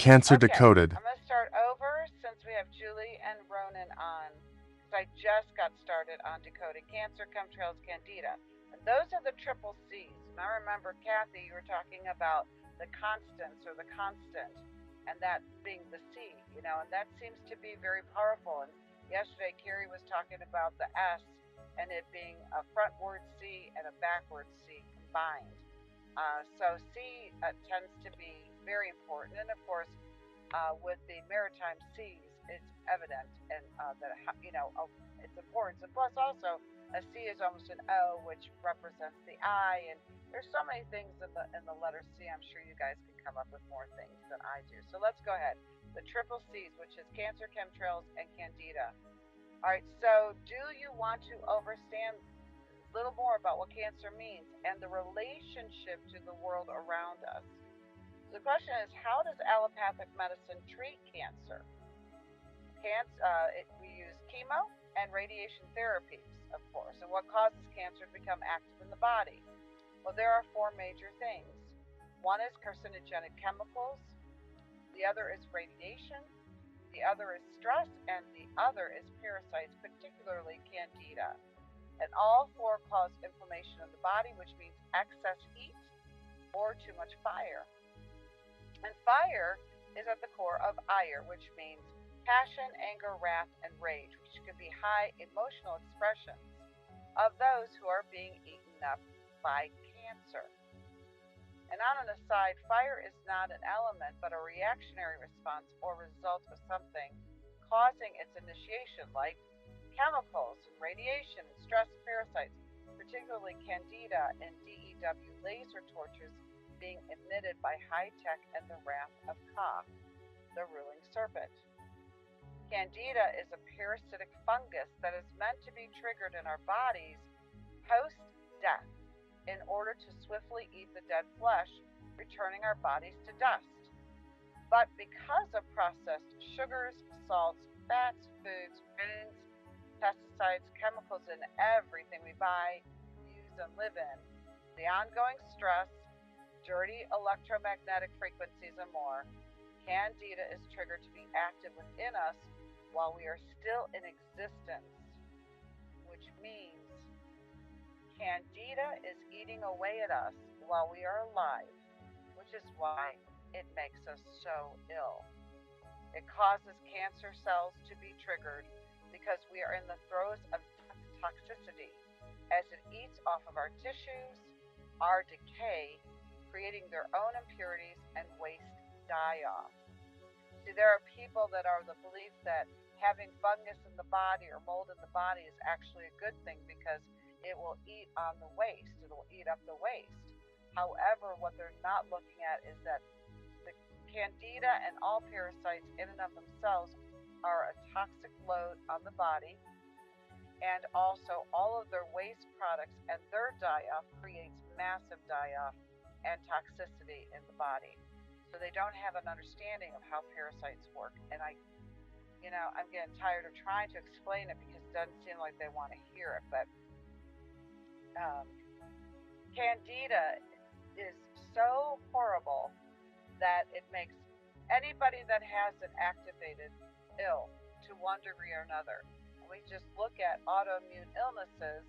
Cancer Okay, Decoded. I'm going to start over since we have Julie and Ronan on, because I just got started on decoding cancer, chemtrails, candida. And those are the triple C's. And I remember, Kathy, you were talking about the constants or the constant, and that being the C, and that seems to be very powerful. And yesterday, Carrie was talking about the S and it being a frontward C and a backward C combined. So C tends to be very important. And of course, with the maritime seas, it's evident and that its importance. And plus, also, a C is almost an O, which represents the I. And there's so many things in the letter C. I'm sure you guys can come up with more things than I do. So let's go ahead. The triple C's, which is cancer, chemtrails, and candida. All right. So, do you want to understand a little more about what cancer means and the relationship to the world around us? So the question is, how does allopathic medicine treat cancer? We use chemo and radiation therapies, of course. And what causes cancer to become active in the body? Well, there are four major things. One is carcinogenic chemicals, the other is radiation, the other is stress, and the other is parasites, particularly candida. And all four cause inflammation in the body, which means excess heat or too much fire. And fire is at the core of ire, which means passion, anger, wrath, and rage, which can be high emotional expressions of those who are being eaten up by cancer. And on an aside, fire is not an element, but a reactionary response or result of something causing its initiation, like chemicals and radiation and stress and parasites, particularly candida and DEW laser torches being emitted by high tech and the wrath of Ka, the ruling serpent. Candida is a parasitic fungus that is meant to be triggered in our bodies post death in order to swiftly eat the dead flesh, returning our bodies to dust. But because of processed sugars, salts, fats, foods, grains, pesticides, chemicals in everything we buy, use, and live in, the ongoing stress, dirty electromagnetic frequencies, and more, candida is triggered to be active within us while we are still in existence, which means candida is eating away at us while we are alive, which is why it makes us so ill. It causes cancer cells to be triggered because we are in the throes of death toxicity as it eats off of our tissues, our decay, creating their own impurities and waste die off. See, there are people that are the belief that having fungus in the body or mold in the body is actually a good thing because it will eat on the waste. It will eat up the waste. However, what they're not looking at is that the candida and all parasites in and of themselves are a toxic load on the body, and also all of their waste products and their die-off creates massive die-off and toxicity in the body. So they don't have an understanding of how parasites work. And I'm getting tired of trying to explain it because it doesn't seem like they want to hear it. But um, candida is so horrible that it makes anybody that has it activated ill to one degree or another. And we just look at autoimmune illnesses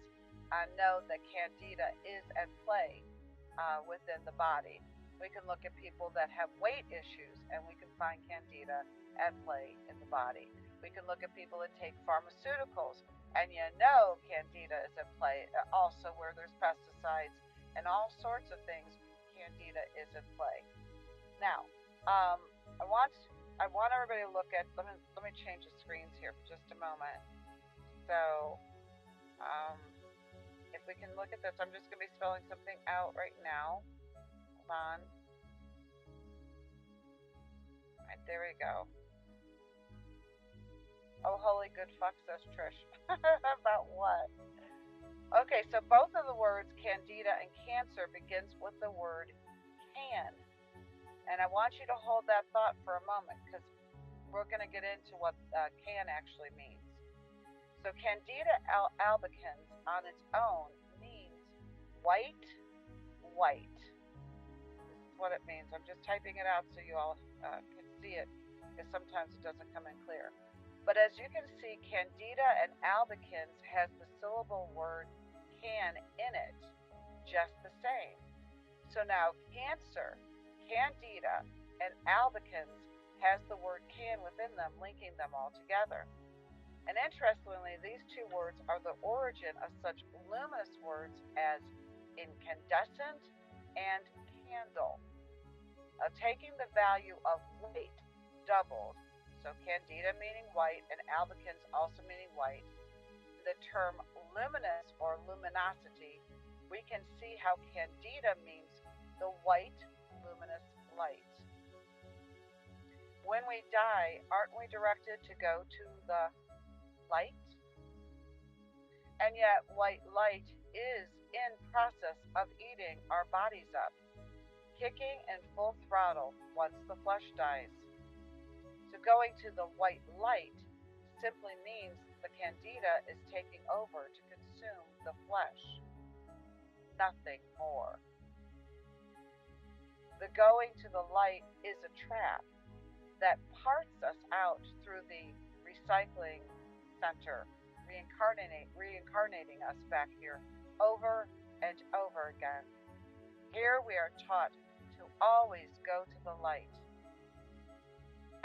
and know that candida is at play within the body. We can look at people that have weight issues and we can find candida at play in the body. We can look at people that take pharmaceuticals and candida is at play. Also, where there's pesticides and all sorts of things, candida is at play. Now, um, I want I want everybody to look at. Let me change the screens here for just a moment. So, um, if we can look at this, I'm just going to be spelling something out right now. Hold on. All right, there we go. Oh, holy good fuck, says Trish. About what? Okay, so both of the words candida and cancer begins with the word can. And I want you to hold that thought for a moment because we're going to get into what can actually means. So candida albicans on its own means white, white. This is what it means. I'm just typing it out so you all can see because sometimes it doesn't come in clear. But as you can see, candida and albicans has the syllable word can in it, just the same. So now cancer, candida, and albicans has the word can within them, linking them all together. And interestingly, these two words are the origin of such luminous words as incandescent and candle. Taking the value of white doubled, so candida meaning white and albicans also meaning white, the term luminous or luminosity, we can see how candida means the white luminous light. When we die, aren't we directed to go to the light? And yet white light is in process of eating our bodies up, kicking in full throttle once the flesh dies. So going to the white light simply means the candida is taking over to consume the flesh, nothing more. The going to the light is a trap that parts us out through the recycling center, reincarnating us back here over and over again. Here we are taught to always go to the light,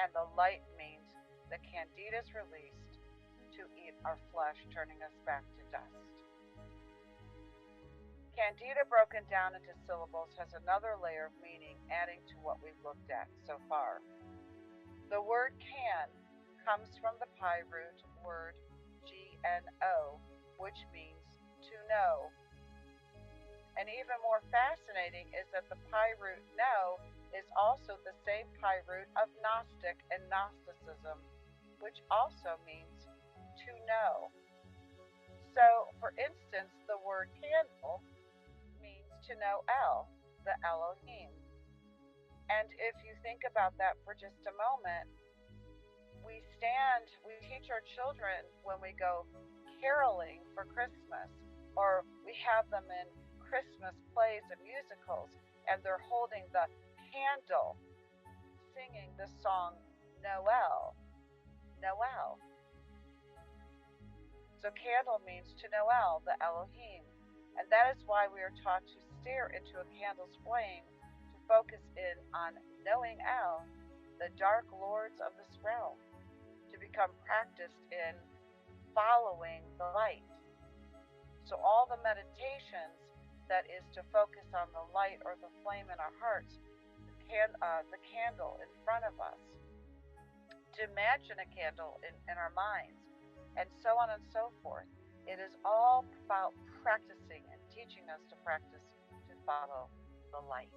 and the light means the candida is released to eat our flesh, turning us back to dust. Candida broken down into syllables has another layer of meaning adding to what we've looked at so far. The word can comes from the Pi root word GNO, which means to know. And even more fascinating is that the Pi root know is also the same Pi root of Gnostic and Gnosticism, which also means to know. So, for instance, the word candle means to know El, the Elohim. And if you think about that for just a moment, we teach our children when we go caroling for Christmas, or we have them in Christmas plays and musicals, and they're holding the candle, singing the song Noel, Noel. So candle means to Noel, the Elohim, and that is why we are taught to stare into a candle's flame to focus in on knowing El, the dark lords of this realm, to become practiced in following the light. So all the meditations that is to focus on the light or the flame in our hearts, the candle in front of us, to imagine a candle in our minds, and so on and so forth. It is all about practicing and teaching us to practice to follow the light.